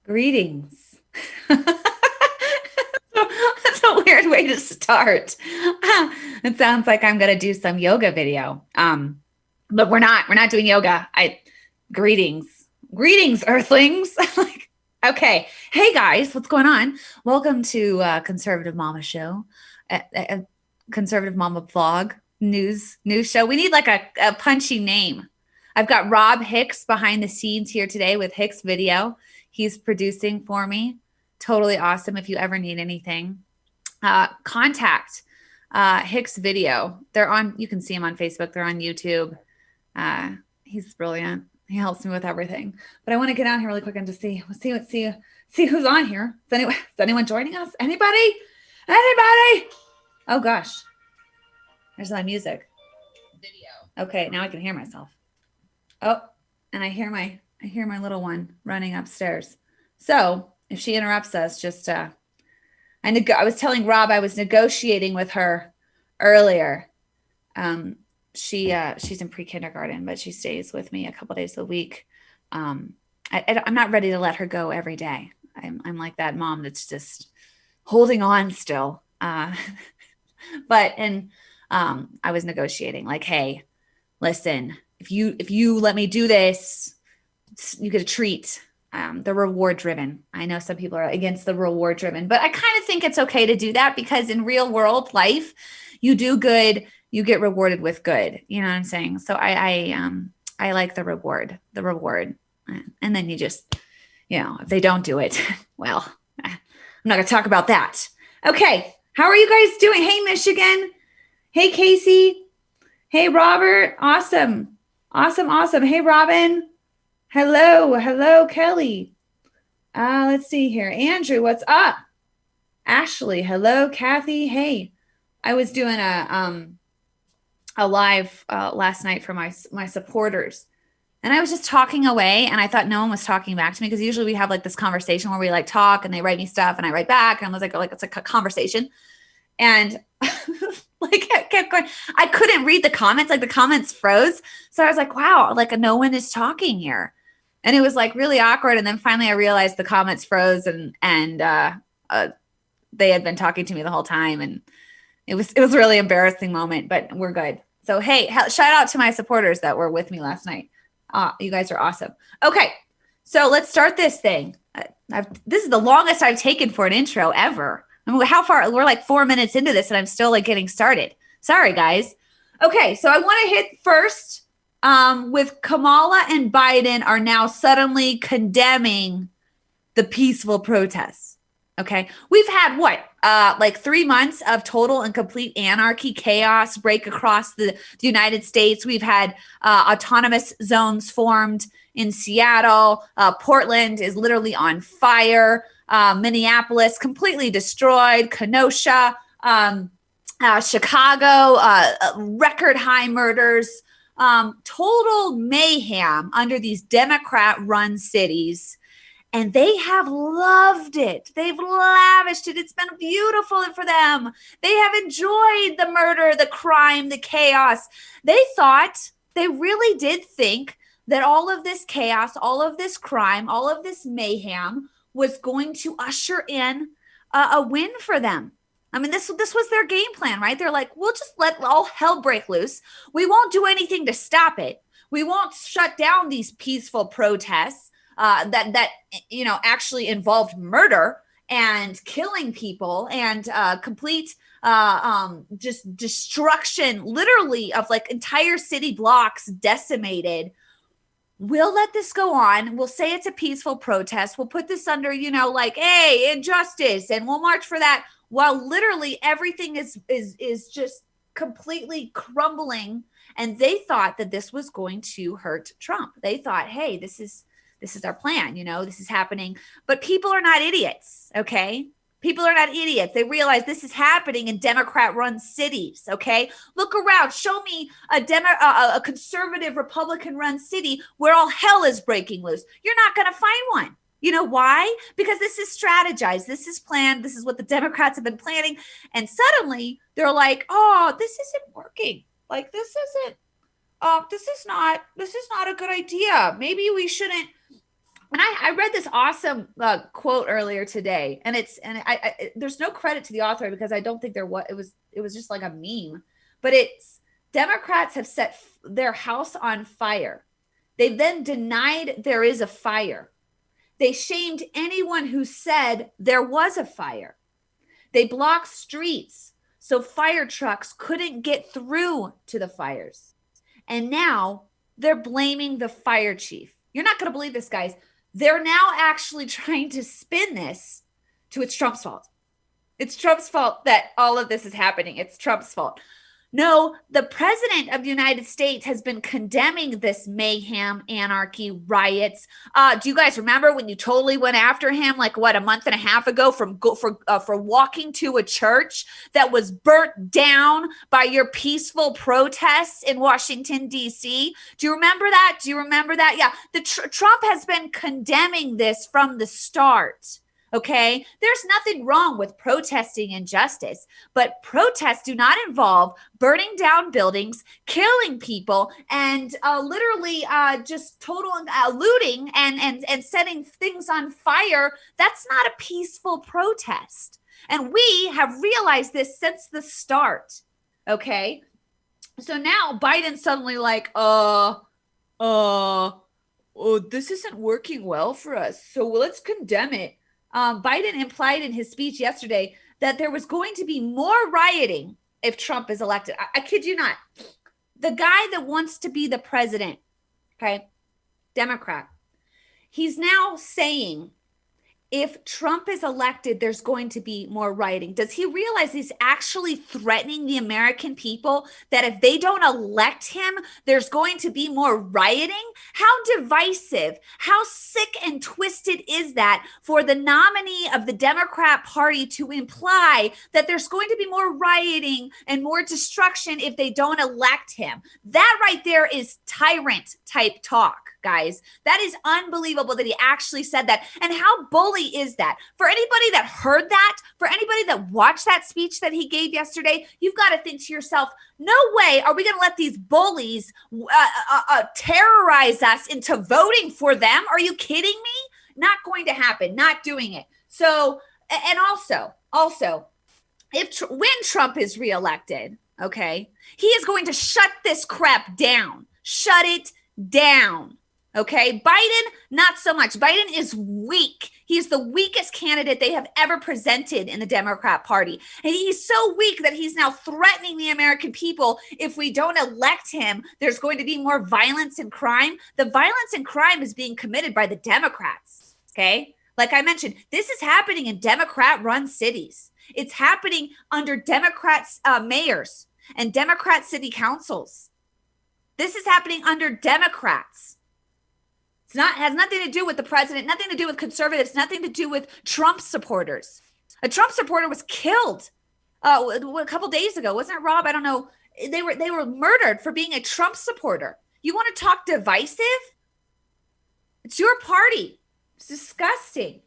Greetings. That's a weird way to start. It sounds like I'm gonna do some yoga video. But we're not doing yoga. Greetings. Greetings, earthlings. Like, okay. Hey guys, what's going on? Welcome to Conservative Mama Show. A Conservative Mama vlog news show. We need like a punchy name. I've got Rob Hicks behind the scenes here today with Hicks Video. He's producing for me. Totally awesome. If you ever need anything, contact Hicks Video. They're on. You can see him on Facebook. They're on YouTube. He's brilliant. He helps me with everything. But I want to get on here really quick and just see who's on here. Is anyone joining us? Anybody? Anybody? Oh gosh, there's my music. Video. Okay, now I can hear myself. Oh, and I hear my little one running upstairs. So if she interrupts us, just I was telling Rob I was negotiating with her earlier. She's in pre-kindergarten, but she stays with me a couple days a week. I'm not ready to let her go every day. I'm like that mom that's just holding on still. I was negotiating like, hey, listen, if you let me do this, you get a treat. The reward driven. I know some people are against the reward driven, but I kind of think it's okay to do that because in real world life, you do good, you get rewarded with good. You know what I'm saying? So I like the reward, and then you just, if they don't do it, well, I'm not gonna talk about that. Okay, how are you guys doing? Hey, Michigan. Hey, Casey. Hey, Robert. Awesome. Hey, Robin. Hello, Kelly. Let's see here. Andrew, what's up? Ashley, hello, Kathy. Hey, I was doing a live last night for my supporters, and I was just talking away, and I thought no one was talking back to me because usually we have like this conversation where we like talk and they write me stuff and I write back, and I was like it's like a conversation, and like I kept going. I couldn't read the comments, like the comments froze. So I was like, wow, like no one is talking here. And it was like really awkward. And then finally I realized the comments froze and they had been talking to me the whole time. And it was a really embarrassing moment, but we're good. So, hey, shout out to my supporters that were with me last night. You guys are awesome. Okay. So let's start this thing. This is the longest I've taken for an intro ever. I mean, how far? We're like 4 minutes into this and I'm still like getting started. Sorry, guys. Okay. So I want to hit first with Kamala and Biden are now suddenly condemning the peaceful protests. Okay. We've had like 3 months of total and complete anarchy, chaos break across the United States. We've had autonomous zones formed in Seattle. Portland is literally on fire. Minneapolis completely destroyed. Kenosha, Chicago, record high murders. Total mayhem under these Democrat-run cities. And they have loved it. They've lavished it. It's been beautiful for them. They have enjoyed the murder, the crime, the chaos. They really did think that all of this chaos, all of this crime, all of this mayhem was going to usher in a win for them. I mean, this was their game plan, right? They're like, we'll just let all hell break loose. We won't do anything to stop it. We won't shut down these peaceful protests that actually involved murder and killing people and complete just destruction, literally, of like entire city blocks decimated. We'll let this go on. We'll say it's a peaceful protest. We'll put this under, like, hey, injustice, and we'll march for that. While literally everything is just completely crumbling, and they thought that this was going to hurt Trump. They thought, hey, this is our plan, this is happening. But people are not idiots, okay? People are not idiots. They realize this is happening in Democrat-run cities, okay? Look around. Show me a conservative Republican-run city where all hell is breaking loose. You're not going to find one. You know why? Because this is strategized. This is planned. This is what the Democrats have been planning. And suddenly they're like, oh, this isn't working. Like, this is not a good idea. Maybe we shouldn't And I read this awesome quote earlier today, and there's no credit to the author because I don't think it was just like a meme, but it's Democrats have set their house on fire. They then denied there is a fire. They shamed anyone who said there was a fire. They blocked streets so fire trucks couldn't get through to the fires. And now they're blaming the fire chief. You're not going to believe this, guys. They're now actually trying to spin this to it's Trump's fault. It's Trump's fault that all of this is happening. It's Trump's fault. No, the president of the United States has been condemning this mayhem, anarchy, riots. Do you guys remember when you totally went after him, like a month and a half ago, for walking to a church that was burnt down by your peaceful protests in Washington, D.C.? Do you remember that? Yeah, Trump has been condemning this from the start. Okay, there's nothing wrong with protesting injustice, but protests do not involve burning down buildings, killing people, and literally just total looting and setting things on fire. That's not a peaceful protest. And we have realized this since the start. Okay, so now Biden's suddenly like, oh, this isn't working well for us, so let's condemn it. Biden implied in his speech yesterday that there was going to be more rioting if Trump is elected. I kid you not. The guy that wants to be the president, okay, Democrat, he's now saying if Trump is elected, there's going to be more rioting. Does he realize he's actually threatening the American people that if they don't elect him, there's going to be more rioting? How divisive, how sick and twisted is that for the nominee of the Democrat Party to imply that there's going to be more rioting and more destruction if they don't elect him? That right there is tyrant type talk. Guys, that is unbelievable that he actually said that. And how bully is that? For anybody that heard that, for anybody that watched that speech that he gave yesterday, you've got to think to yourself, no way are we going to let these bullies terrorize us into voting for them. Are you kidding me? Not going to happen. Not doing it. So, and also, when Trump is reelected, okay, he is going to shut this crap down. Shut it down. Okay, Biden, not so much. Biden is weak. He's the weakest candidate they have ever presented in the Democrat Party. And he's so weak that he's now threatening the American people. If we don't elect him, there's going to be more violence and crime. The violence and crime is being committed by the Democrats. Okay, like I mentioned, this is happening in Democrat-run cities. It's happening under Democrats mayors and Democrat city councils. This is happening under Democrats. Has nothing to do with the president, nothing to do with conservatives, nothing to do with Trump supporters. A Trump supporter was killed a couple days ago, wasn't it, Rob? I don't know. They were murdered for being a Trump supporter. You want to talk divisive? It's your party. It's disgusting.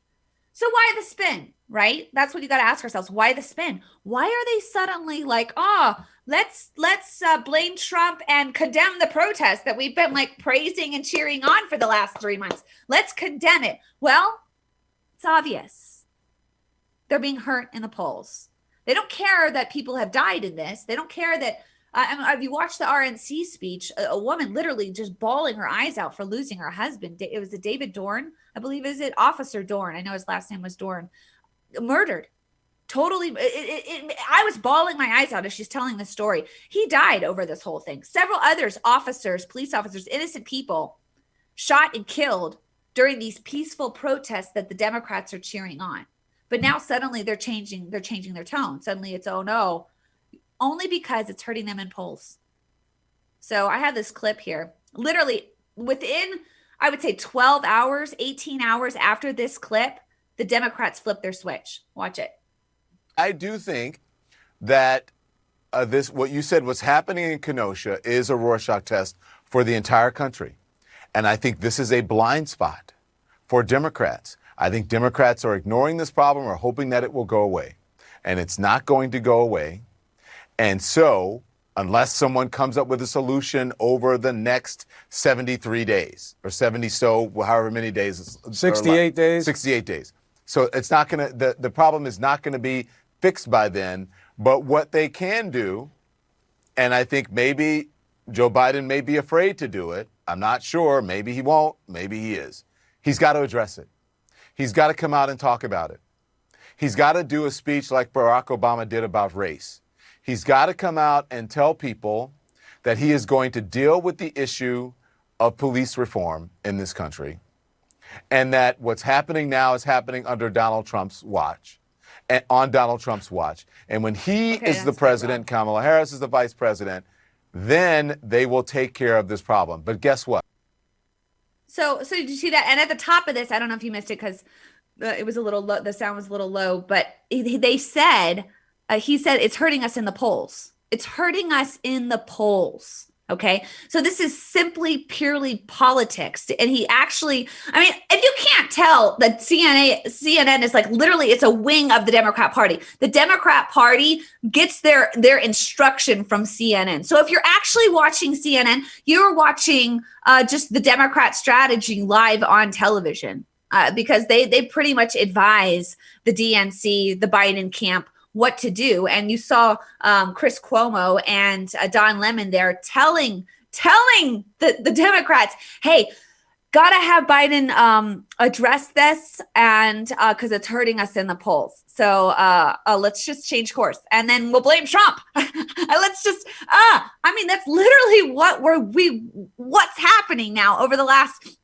So why the spin, right? That's what you got to ask ourselves. Why the spin? Why are they suddenly like, let's blame Trump and condemn the protest that we've been like praising and cheering on for the last 3 months? Let's condemn it. Well, it's obvious. They're being hurt in the polls. They don't care that people have died in this. They don't care that, if you watch the RNC speech, a woman literally just bawling her eyes out for losing her husband. It was a David Dorn, I believe, is it? Officer Dorn. I know his last name was Dorn. Murdered. Totally. I was bawling my eyes out as she's telling the story. He died over this whole thing. Several others, officers, police officers, innocent people shot and killed during these peaceful protests that the Democrats are cheering on. But now suddenly they're changing their tone. Suddenly it's, oh no, only because it's hurting them in polls. So I have this clip here. Literally within, I would say 12 hours, 18 hours after this clip, the Democrats flipped their switch. Watch it. I do think that what you said, what's happening in Kenosha, is a Rorschach test for the entire country. And I think this is a blind spot for Democrats. I think Democrats are ignoring this problem or hoping that it will go away. And it's not going to go away. And so unless someone comes up with a solution over the next 73 days or 70, so however many days. 68 days. 68 days. So it's not going to, the problem is not going to be fixed by then. But what they can do, and I think maybe Joe Biden may be afraid to do it. I'm not sure. Maybe he won't. Maybe he is. He's got to address it. He's got to come out and talk about it. He's got to do a speech like Barack Obama did about race. He's got to come out and tell people that he is going to deal with the issue of police reform in this country, and that what's happening now is happening under Donald Trump's watch, and on Donald Trump's watch. And when he is the president, Kamala Harris is the vice president, then they will take care of this problem. But guess what? So did you see that? And at the top of this, I don't know if you missed it because it was a little low, the sound was a little low, but they said, he said, it's hurting us in the polls. It's hurting us in the polls. Okay. So this is simply purely politics. And he actually, I mean, if you can't tell that CNN is like literally, it's a wing of the Democrat Party. The Democrat Party gets their instruction from CNN. So if you're actually watching CNN, you're watching just the Democrat strategy live on television because they pretty much advise the DNC, the Biden camp, what to do. And you saw Chris Cuomo and Don Lemon there telling the Democrats, hey, gotta have Biden address this, and because it's hurting us in the polls. So let's just change course, and then we'll blame Trump. Let's just I mean, that's literally what's happening now over the last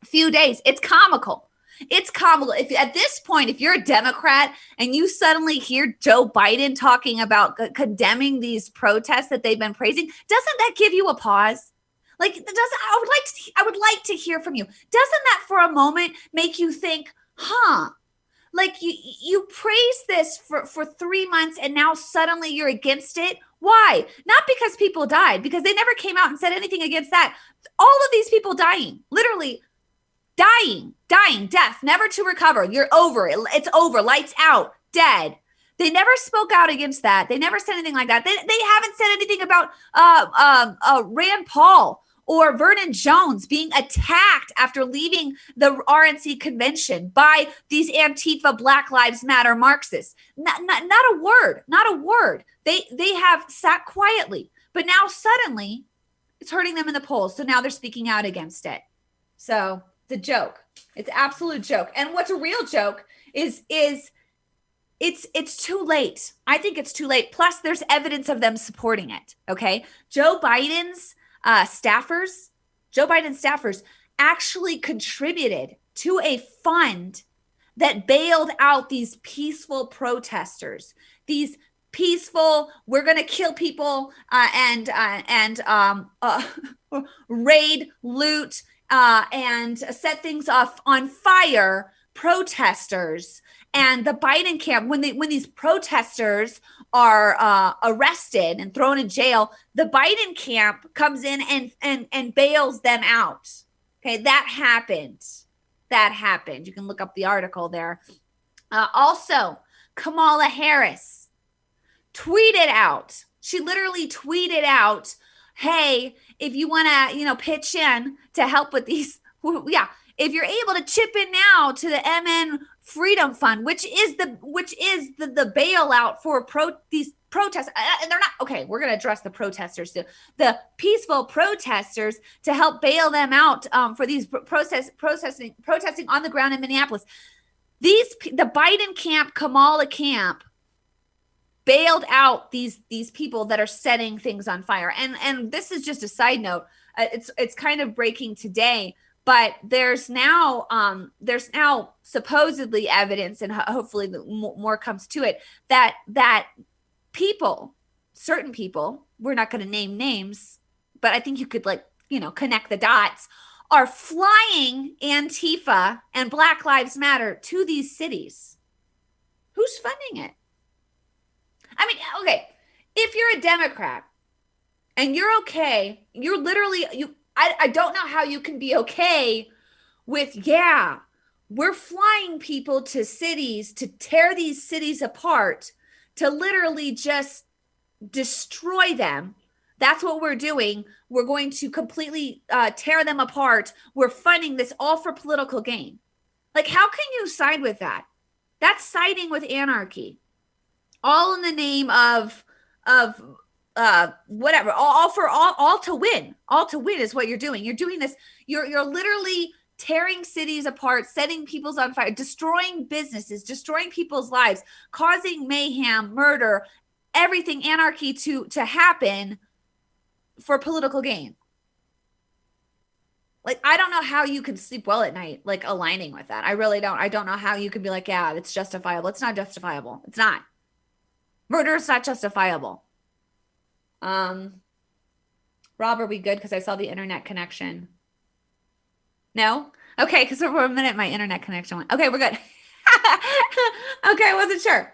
few days. It's comical. It's comical. If at this point, if you're a Democrat and you suddenly hear Joe Biden talking about condemning these protests that they've been praising, doesn't that give you a pause? Like, I would like to hear from you. Doesn't that for a moment make you think, like you praised this for 3 months and now suddenly you're against it? Why? Not because people died, because they never came out and said anything against that. All of these people dying, literally dying, death, never to recover. You're over. It's over. Lights out, dead. They never spoke out against that. They never said anything like that. They haven't said anything about Rand Paul or Vernon Jones being attacked after leaving the RNC convention by these Antifa Black Lives Matter Marxists. Not a word. Not a word. They have sat quietly, but now suddenly it's hurting them in the polls. So now they're speaking out against it. So it's a joke. It's an absolute joke. And what's a real joke is it's too late. I think it's too late. Plus, there's evidence of them supporting it. Okay. Joe Biden's staffers actually contributed to a fund that bailed out these peaceful protesters, these peaceful, we're going to kill people and raid, loot, and set things off on fire protesters. And the Biden camp, when these protesters are arrested and thrown in jail, the Biden camp comes in and bails them out. Okay, that happened. You can look up the article there. Also, Kamala Harris tweeted out. She literally tweeted out, hey, if you want to, pitch in to help with these, if you're able to chip in now to the MN Freedom Fund, which is the bailout for these protests, and they're not okay. We're going to address the protesters, the peaceful protesters, to help bail them out for these protesting on the ground in Minneapolis. The Biden camp, Kamala camp, bailed out these people that are setting things on fire. And this is just a side note. It's kind of breaking today, but there's now supposedly evidence, and hopefully more comes to it, that certain people, we're not going to name names, but I think you could connect the dots, are flying Antifa and Black Lives Matter to these cities. Who's funding it? I mean, okay, if you're a Democrat and you're okay, you're literally, I don't know how you can be okay with, we're flying people to cities to tear these cities apart, to literally just destroy them That's what we're doing. We're going to completely tear them apart. We're funding this all for political gain. Like, how can you side with that? That's siding with anarchy, all in the name of whatever, all to win. All to win is what you're doing. You're doing this. You're literally tearing cities apart, setting people's on fire, destroying businesses, destroying people's lives, causing mayhem, murder, everything, anarchy to happen for political gain. Like, I don't know how you can sleep well at night, like aligning with that. I really don't. I don't know how you can be like, yeah, it's justifiable. It's not justifiable. It's not. Murder is not justifiable. Rob, are we good? Because I saw the internet connection. No? Okay, because for a minute my internet connection went. Okay, we're good. Okay, I wasn't sure.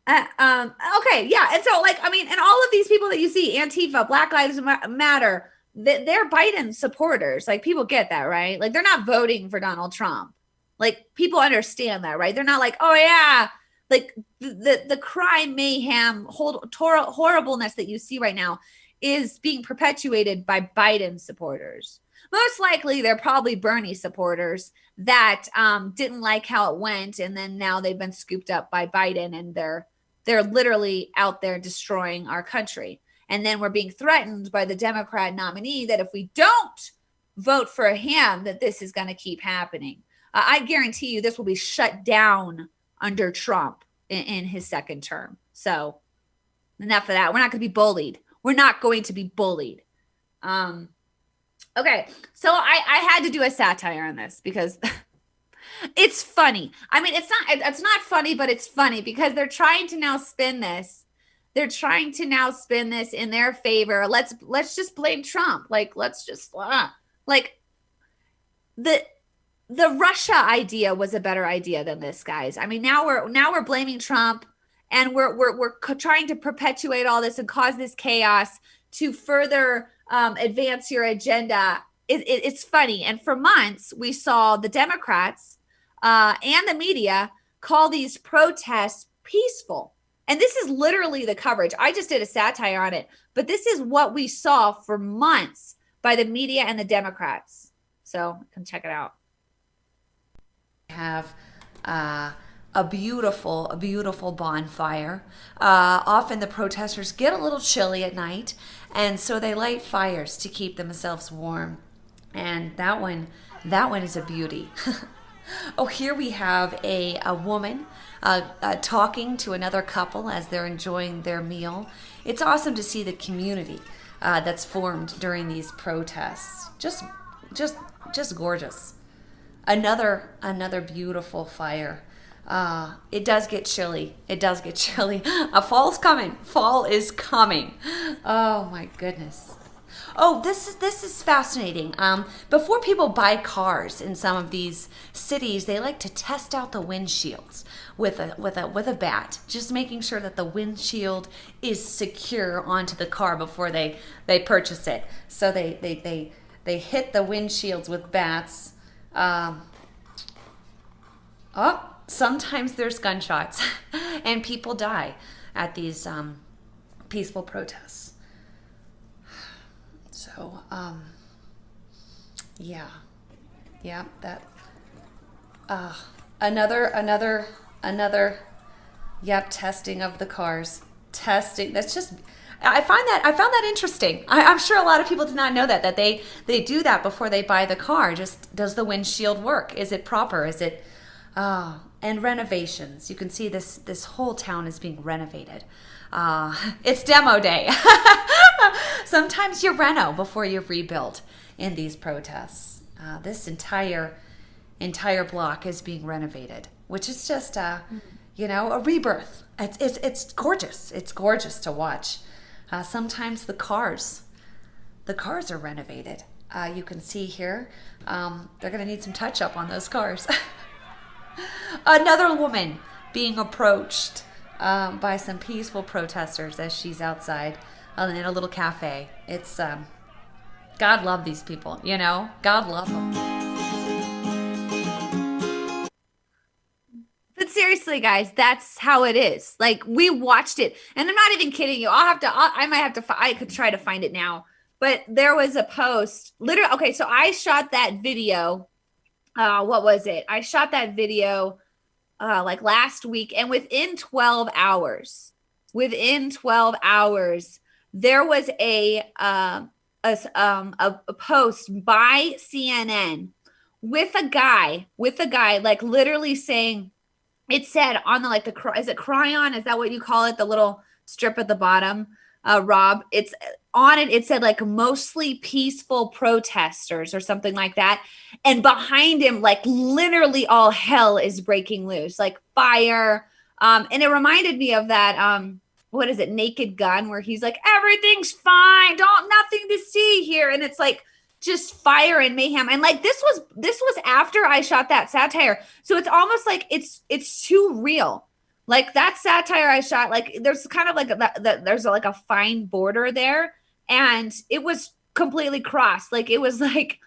Okay, yeah. And so, like, I mean, and all of these people that you see, Antifa, Black Lives Matter, they're Biden supporters. Like, people get that, right? Like, they're not voting for Donald Trump. Like, people understand that, right? They're not like, oh yeah, like the crime, mayhem, horribleness that you see right now is being perpetuated by Biden supporters. Most likely, they're probably Bernie supporters that didn't like how it went, and then now they've been scooped up by Biden, and they're literally out there destroying our country. And then we're being threatened by the Democrat nominee that if we don't vote for him, that this is going to keep happening. I guarantee you this will be shut down under Trump in his second term. So enough of that. We're not going to be bullied. We're not going to be bullied. Okay, so I had to do a satire on this because it's funny. I mean, it's not funny, but it's funny because they're trying to now spin this. They're trying to now spin this in their favor. Let's just blame Trump. Like, let's just like the Russia idea was a better idea than this, guys. I mean, now we're blaming Trump, and we're trying to perpetuate all this and cause this chaos to further advance your agenda. It's funny. And for months, we saw the Democrats and the media call these protests peaceful. And this is literally the coverage. I just did a satire on it, but this is what we saw for months by the media and the Democrats. So you can check it out. Have a beautiful bonfire. Often the protesters get a little chilly at night, and so they light fires to keep themselves warm. And that one is a beauty. Oh, here we have a woman talking to another couple as they're enjoying their meal. It's awesome to see the community that's formed during these protests. Just gorgeous. Another beautiful fire. It does get chilly. Fall's coming. Fall is coming. Oh my goodness. Oh, this is fascinating. Before people buy cars in some of these cities, they like to test out the windshields with a bat, just making sure that the windshield is secure onto the car before they purchase it. So they hit the windshields with bats. Sometimes there's gunshots and people die at these peaceful protests. So, yeah, that, another, testing of the cars. Testing, that's just, I found that interesting. I'm sure a lot of people did not know that they do that before they buy the car. Just, does the windshield work? Is it proper? Is it, and renovations. You can see this whole town is being renovated. It's demo day. Sometimes you reno before you rebuild in these protests. This entire block is being renovated, which is just a rebirth. It's gorgeous. It's gorgeous to watch. Sometimes the cars are renovated. You can see here, they're going to need some touch up on those cars. Another woman being approached by some peaceful protesters as she's outside in a little cafe. It's God love these people, God love them. But seriously, seriously, guys, that's how it is. Like, we watched it, and I'm not even kidding you. I might have to, I could try to find it now, but there was a post, literally. Okay, so I shot that video. What was it? I shot that video like last week, and within 12 hours, there was a post by CNN with a guy, like literally saying, it said on the, like, is it cryon? Is that what you call it? The little strip at the bottom, Rob. It's on it. It said like mostly peaceful protesters or something like that. And behind him, like literally all hell is breaking loose, like fire. And it reminded me of that, what is it, Naked Gun, where he's like, everything's fine, nothing to see here. And it's like just fire and mayhem. And like this was after I shot that satire. So it's almost like it's too real. Like that satire I shot, like there's kind of like there's like a fine border there, and it was completely crossed. Like it was like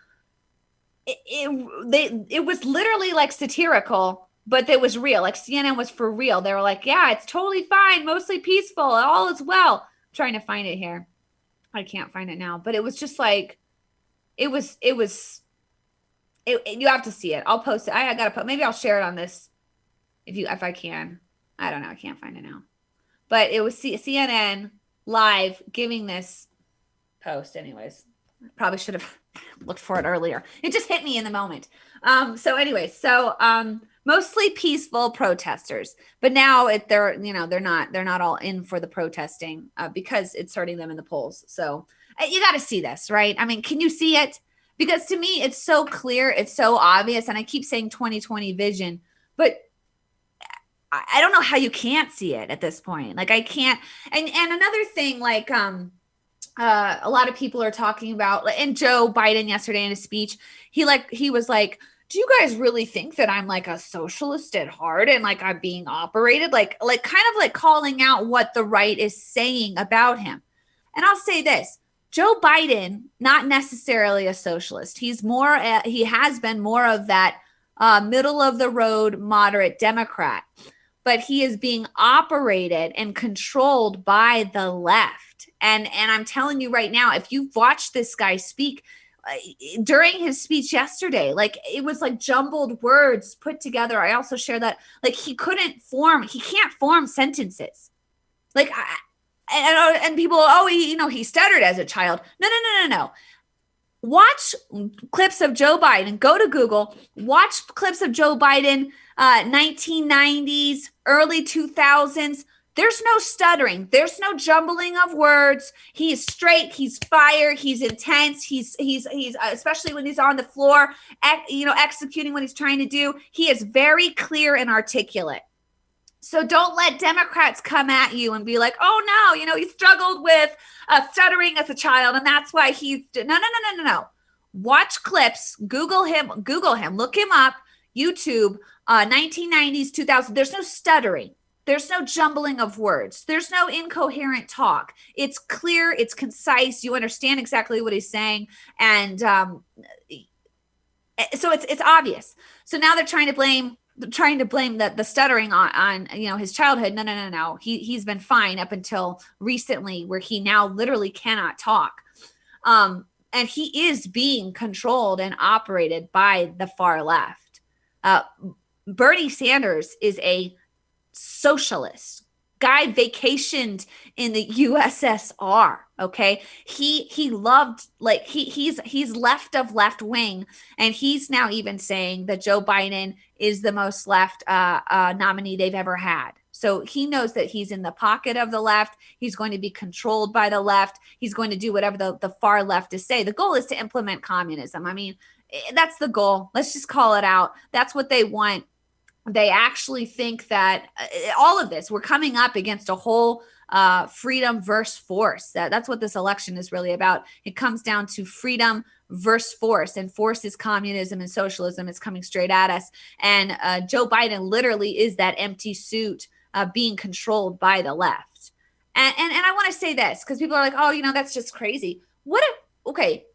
it was literally like satirical, but it was real. Like CNN was for real. They were like, yeah, it's totally fine, mostly peaceful, all is well. I'm trying to find it here. I can't find it now, but it was just like, you have to see it. I'll post it. I gotta put, maybe I'll share it on this if I can. I don't know. I can't find it now, but it was CNN live giving this post. Anyways, probably should have looked for it earlier. It just hit me in the moment. Mostly peaceful protesters, but now they're not all in for the protesting because it's hurting them in the polls. So you got to see this, right? I mean, can you see it? Because to me, it's so clear, it's so obvious, and I keep saying 2020 vision, but I don't know how you can't see it at this point. Like I can't. And another thing, like a lot of people are talking about, and Joe Biden yesterday in his speech, he was like, do you guys really think that I'm like a socialist at heart and like I'm being operated? Like kind of like calling out what the right is saying about him. And I'll say this, Joe Biden, not necessarily a socialist. He has been more of that middle of the road, moderate Democrat, but he is being operated and controlled by the left. And I'm telling you right now, if you've watched this guy speak, during his speech yesterday, like it was like jumbled words put together. I also share that, like he can't form sentences. Like and people, he stuttered as a child. No. Watch clips of Joe Biden. Go to Google, watch clips of Joe Biden, 1990s, early 2000s. There's no stuttering. There's no jumbling of words. He is straight. He's fire. He's intense. He's especially when he's on the floor, executing what he's trying to do. He is very clear and articulate. So don't let Democrats come at you and be like, oh no, he struggled with stuttering as a child, and that's why he's no. Watch clips. Google him. Look him up. YouTube. 1990s, 2000. There's no stuttering. There's no jumbling of words. There's no incoherent talk. It's clear. It's concise. You understand exactly what he's saying. And so it's obvious. So now they're trying to blame the stuttering on his childhood. No. He's been fine up until recently, where he now literally cannot talk. And he is being controlled and operated by the far left. Bernie Sanders is a socialist. Guy vacationed in the USSR. Okay. He loved, like he's left of left wing. And he's now even saying that Joe Biden is the most left nominee they've ever had. So he knows that he's in the pocket of the left. He's going to be controlled by the left. He's going to do whatever the far left is say. The goal is to implement communism. I mean, that's the goal. Let's just call it out. That's what they want. They actually think that all of this, we're coming up against a whole freedom versus force. That's what this election is really about. It comes down to freedom versus force, and force is communism and socialism. It's coming straight at us. And Joe Biden literally is that empty suit being controlled by the left. And I want to say this, because people are like, oh, that's just crazy. What if, okay.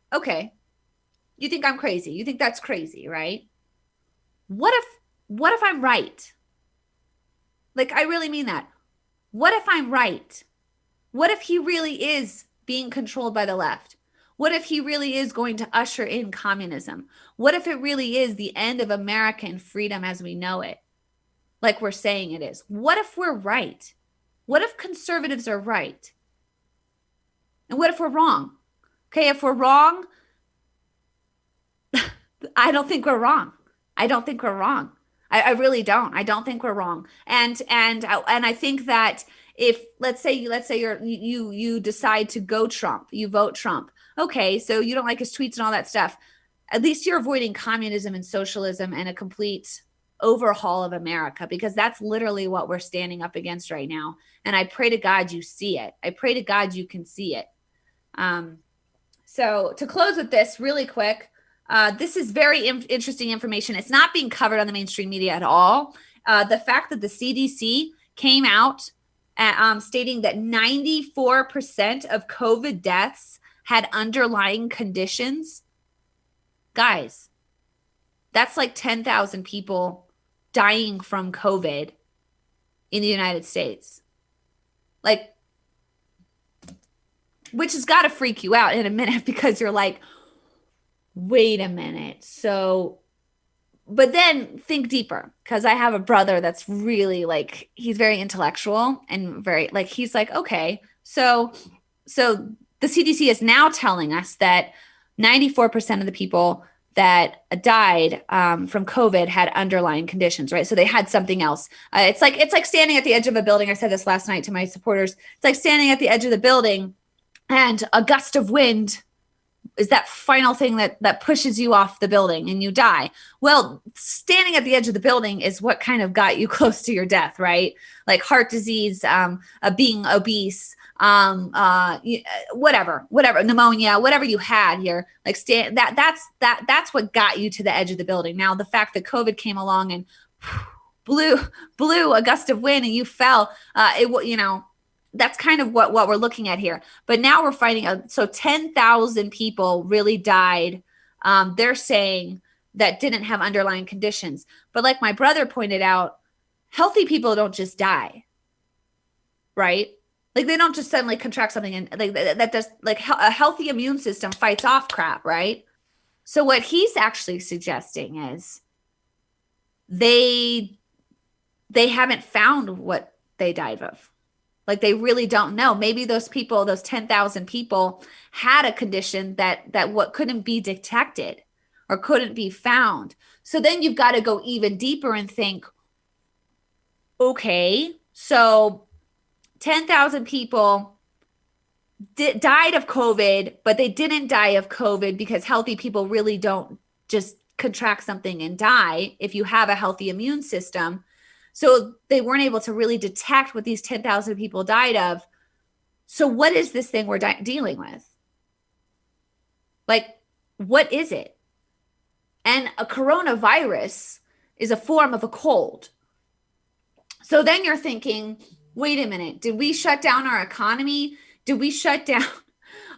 You think I'm crazy. You think that's crazy, right? What if I'm right? Like, I really mean that. What if I'm right? What if he really is being controlled by the left? What if he really is going to usher in communism? What if it really is the end of American freedom as we know it, like we're saying it is? What if we're right? What if conservatives are right? And what if we're wrong? Okay, if we're wrong, I don't think we're wrong. I don't think we're wrong. I really don't. I don't think we're wrong. And I think that if let's say you decide to go Trump, you vote Trump. Okay, so you don't like his tweets and all that stuff. At least you're avoiding communism and socialism and a complete overhaul of America, because that's literally what we're standing up against right now. And I pray to God you see it. I pray to God you can see it. So to close with this really quick, this is very interesting information. It's not being covered on the mainstream media at all. The fact that the CDC came out stating that 94% of COVID deaths had underlying conditions. Guys, that's like 10,000 people dying from COVID in the United States. Like, which has got to freak you out in a minute, because you're like, wait a minute. So, but then think deeper, because I have a brother that's really like, he's very intellectual and very like, he's like, okay, so the CDC is now telling us that 94% of the people that died from COVID had underlying conditions, right? So they had something else. It's like standing at the edge of a building. I said this last night to my supporters. It's like standing at the edge of the building, and a gust of wind is that final thing that pushes you off the building and you die. Well, standing at the edge of the building is what kind of got you close to your death, right? Like heart disease, being obese, whatever, pneumonia, whatever you had here, like that's what got you to the edge of the building. Now, the fact that COVID came along and blew a gust of wind and you fell, that's kind of what we're looking at here. But now we're finding out. So 10,000 people really died. They're saying that didn't have underlying conditions. But like my brother pointed out, healthy people don't just die, right? Like they don't just suddenly contract something and like that does, like a healthy immune system fights off crap, right? So what he's actually suggesting is they haven't found what they died of. Like they really don't know. Maybe those people, those 10,000 people had a condition that what couldn't be detected or couldn't be found. So then you've got to go even deeper and think, okay, so 10,000 people died of COVID, but they didn't die of COVID because healthy people really don't just contract something and die if you have a healthy immune system. So they weren't able to really detect what these 10,000 people died of. So what is this thing we're dealing with? Like, what is it? And a coronavirus is a form of a cold. So then you're thinking, wait a minute, did we shut down our economy? Did we shut down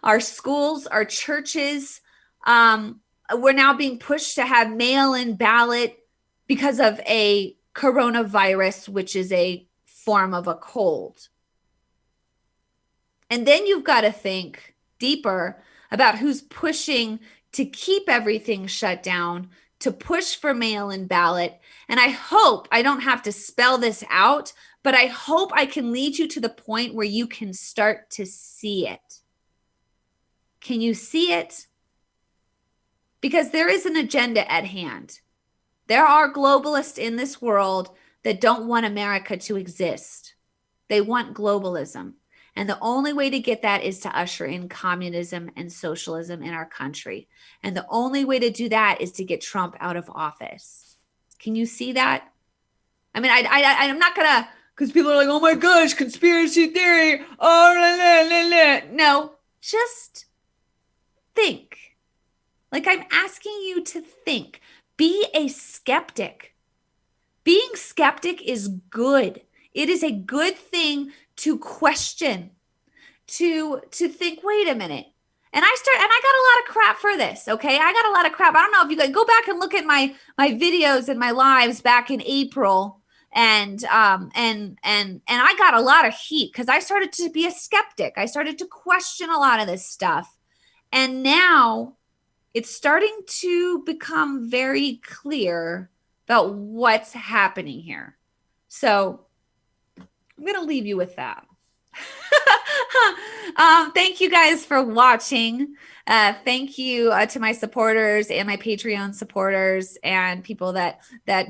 our schools, our churches? We're now being pushed to have mail-in ballot because of a coronavirus, which is a form of a cold. And then you've got to think deeper about who's pushing to keep everything shut down, to push for mail-in ballot. And I hope I don't have to spell this out, but I hope I can lead you to the point where you can start to see it. Can you see it? Because there is an agenda at hand. There are globalists in this world that don't want America to exist. They want globalism. And the only way to get that is to usher in communism and socialism in our country. And the only way to do that is to get Trump out of office. Can you see that? I mean, I'm not going to, because people are like, oh my gosh, conspiracy theory. Oh, la, la, la, la. No, just think. Like I'm asking you to think. Be a skeptic. Being skeptic is good. It is a good thing to question, to think, wait a minute. And I got a lot of crap for this, okay? I got a lot of crap. I don't know if you guys go back and look at my videos and my lives back in April And I got a lot of heat because I started to be a skeptic. I started to question a lot of this stuff. And now it's starting to become very clear about what's happening here. So I'm going to leave you with that. Thank you guys for watching. Thank you to my supporters and my Patreon supporters and people that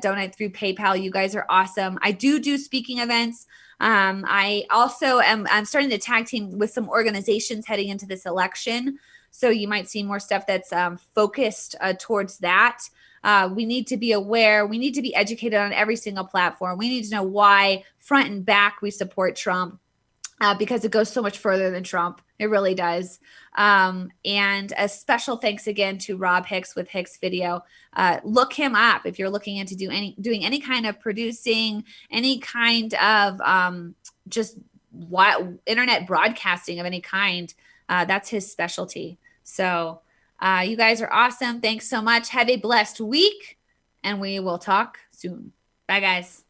donate through PayPal. You guys are awesome. I do speaking events. I also I'm starting to tag team with some organizations heading into this election. So you might see more stuff that's focused towards that. We need to be aware. We need to be educated on every single platform. We need to know why front and back we support Trump. Because it goes so much further than Trump. It really does. And a special thanks again to Rob Hicks with Hicks Video. Look him up if you're looking into doing any kind of producing, any kind of just internet broadcasting of any kind. That's his specialty. So you guys are awesome. Thanks so much. Have a blessed week, and we will talk soon. Bye, guys.